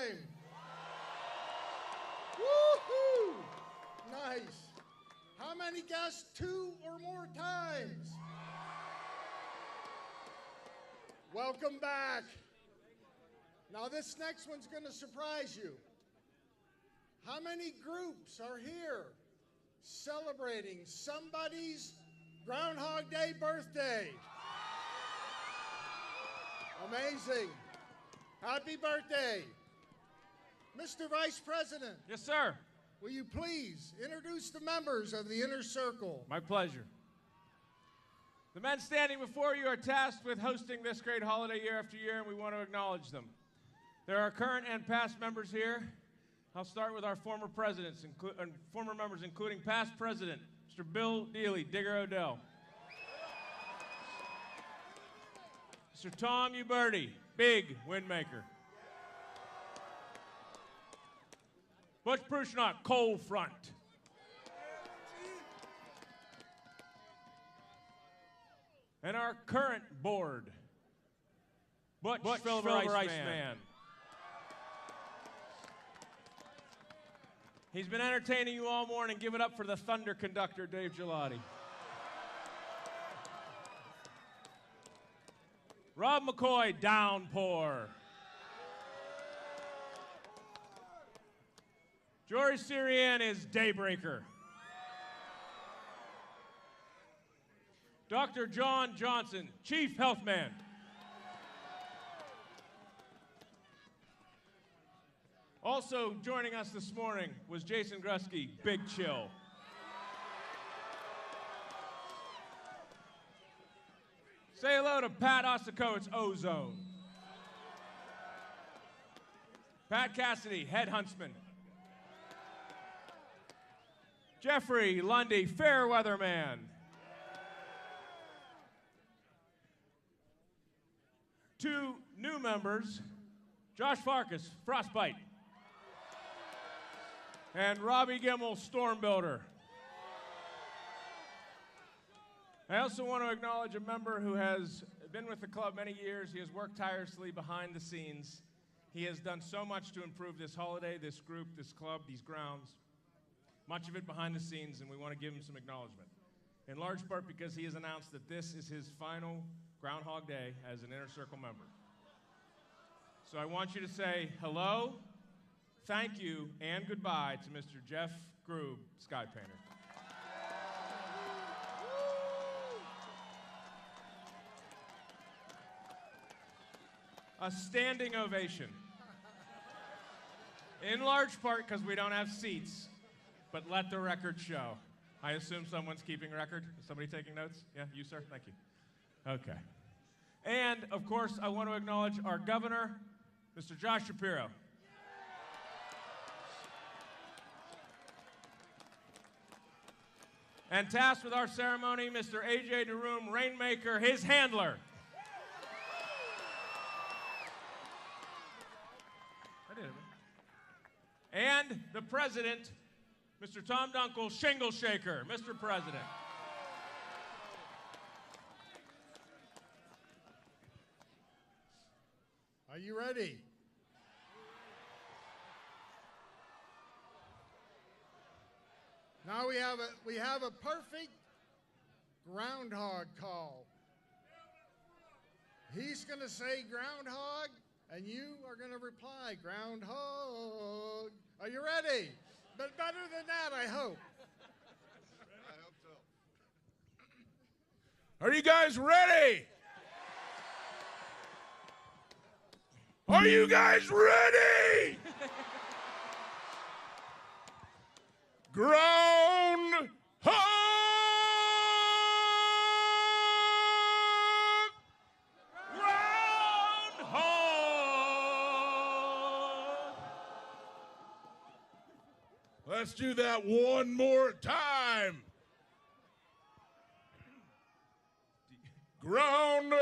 time? Woohoo! Nice. How many guessed 2 or more times? Welcome back. Now this next one's going to surprise you. How many groups are here celebrating somebody's Groundhog Day birthday? Amazing. Happy birthday. Mr. Vice President. Yes, sir. Will you please introduce the members of the Inner Circle? My pleasure. The men standing before you are tasked with hosting this great holiday year after year, and we want to acknowledge them. There are current and past members here. I'll start with our former presidents, former members, including past president, Mr. Bill Dealey, Digger Odell. Mr. Tom Uberti, Big Windmaker. Butch Prushnok, Cold Front. And our current board, Butch Silver Ice Man. He's been entertaining you all morning. Give it up for the Thunder conductor, Dave Gelati. Rob McCoy, Downpour. Jory Sirian is Daybreaker. Dr. John Johnson, Chief Health Man. Also joining us this morning was Jason Grusky, Big Chill. Say hello to Pat Osakowicz, Ozone. Pat Cassidy, Head Huntsman. Jeffrey Lundy, Fairweather Man. Two new members, Josh Farkas, Frostbite. And Robbie Gimmel, Storm Builder. I also want to acknowledge a member who has been with the club many years. He has worked tirelessly behind the scenes. He has done so much to improve this holiday, this group, this club, these grounds. Much of it behind the scenes, and we want to give him some acknowledgement. In large part because he has announced that this is his final Groundhog Day as an Inner Circle member. So I want you to say hello, thank you, and goodbye to Mr. Jeff Grube, Sky Painter. A standing ovation. In large part because we don't have seats, but let the record show. I assume someone's keeping record? Is somebody taking notes? Yeah, you, sir? Thank you. Okay. And, of course, I want to acknowledge our governor, Mr. Josh Shapiro. And tasked with our ceremony, Mr. A.J. DeRoom, Rainmaker, his handler. I did it. And the president, Mr. Tom Dunkel, Shingle Shaker. Mr. President. Are you ready? Now we have a perfect groundhog call. He's going to say groundhog, and you are going to reply groundhog. Are you ready? But better than that, I hope. I hope so. Are you guys ready? Are you guys ready? Groundhog! Groundhog! Let's do that one more time. Groundhog!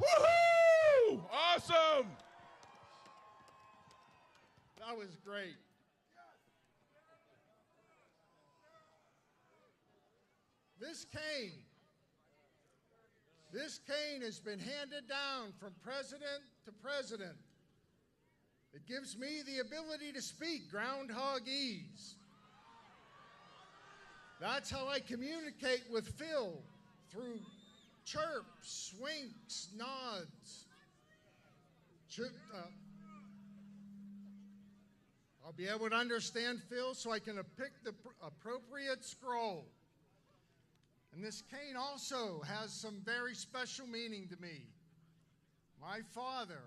Woohoo! Awesome! That was great. This cane has been handed down from president to president. It gives me the ability to speak groundhogese. That's how I communicate with Phil, through chirps, winks, nods. I'll be able to understand Phil so I can pick the appropriate scroll. And this cane also has some very special meaning to me. My father,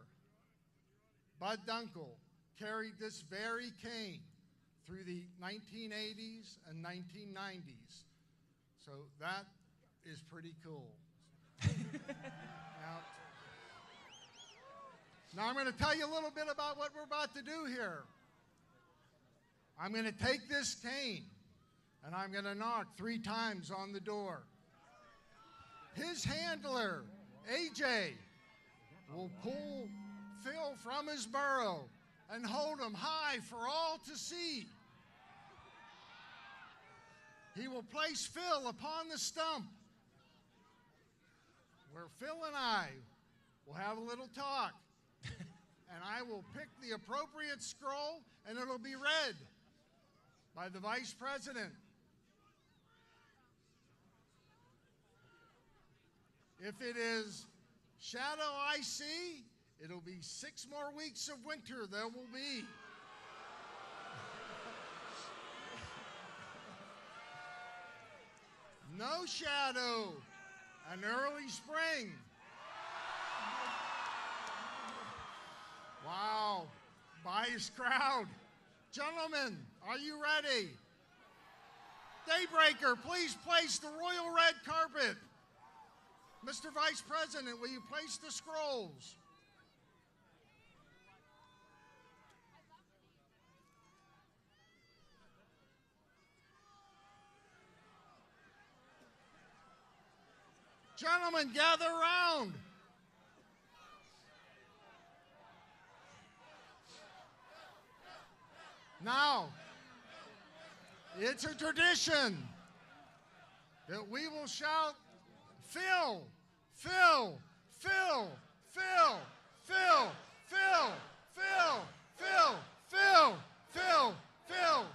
Bud Dunkel, carried this very cane through the 1980s and 1990s. So that is pretty cool. Now I'm going to tell you a little bit about what we're about to do here. I'm going to take this cane and I'm going to knock 3 times on the door. His handler, AJ, will pull Phil from his burrow and hold him high for all to see. He will place Phil upon the stump, where Phil and I will have a little talk. And I will pick the appropriate scroll, and it'll be read by the Vice President. If it is shadow I see, it'll be 6 more weeks of winter there will be. No shadow, an early spring. Wow, biased crowd. Gentlemen, are you ready? Daybreaker, please place the royal red carpet. Mr. Vice President, will you place the scrolls? Gentlemen, gather around. Now, it's a tradition that we will shout, Phil, Phil, Phil, Phil, Phil, Phil, Phil, Phil, Phil, Phil, Phil.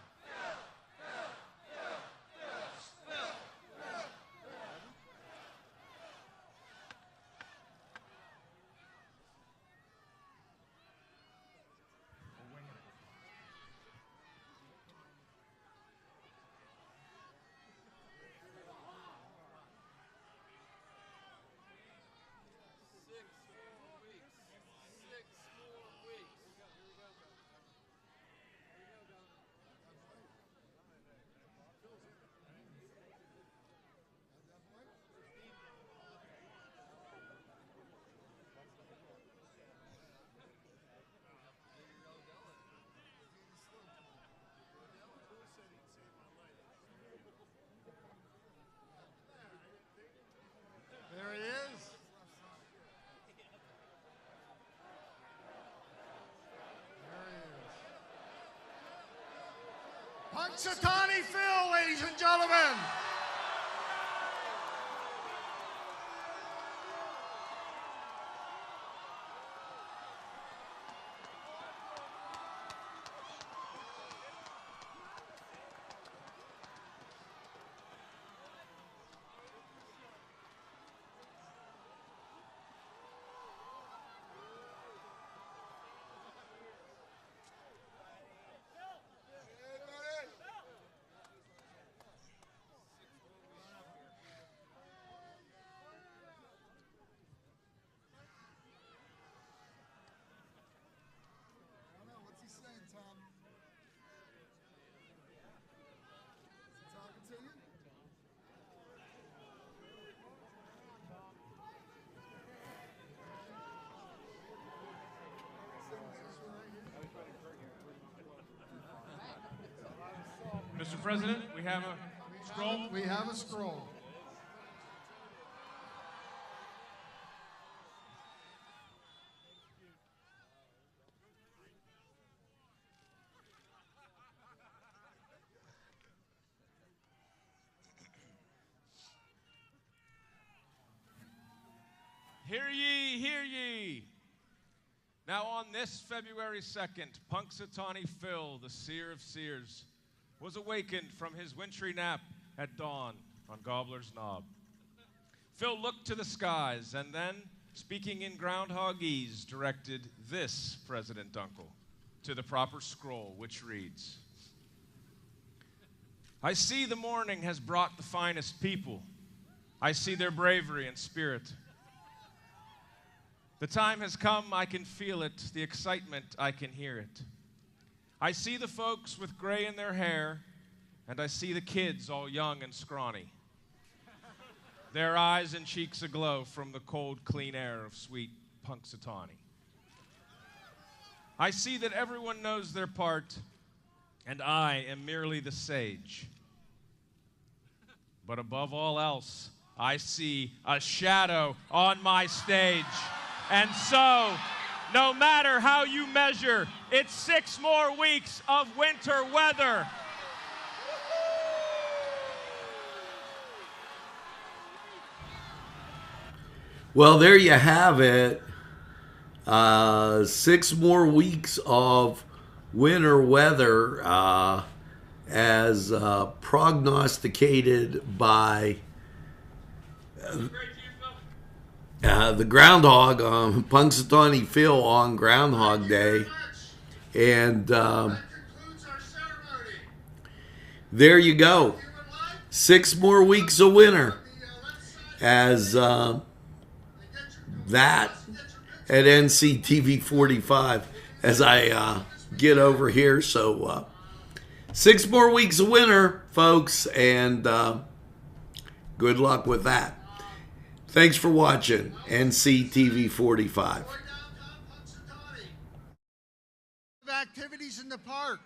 There he is. There he is. Punxsutawney Phil, ladies and gentlemen. Mr. President, we have a scroll. We have a scroll. Hear ye, hear ye. Now on this February 2nd, Punxsutawney Phil, the seer of seers, was awakened from his wintry nap at dawn on Gobbler's Knob. Phil looked to the skies and then, speaking in groundhogese, directed this President Dunkel to the proper scroll, which reads, I see the morning has brought the finest people. I see their bravery and spirit. The time has come, I can feel it, the excitement, I can hear it. I see the folks with gray in their hair, and I see the kids all young and scrawny. Their eyes and cheeks aglow from the cold, clean air of sweet Punxsutawney. I see that everyone knows their part, and I am merely the sage. But above all else, I see a shadow on my stage. And so, no matter how you measure, it's 6 more weeks of winter weather. Well, there you have it. 6 more weeks of winter weather as prognosticated by the groundhog, Punxsutawney Phil on Groundhog Day. And That concludes our ceremony. there you go. 6 more weeks of winter as that at NCTV45 as I get over here. So 6 more weeks of winter, folks, and good luck with that. Thanks for watching NCTV45. Activities in the park.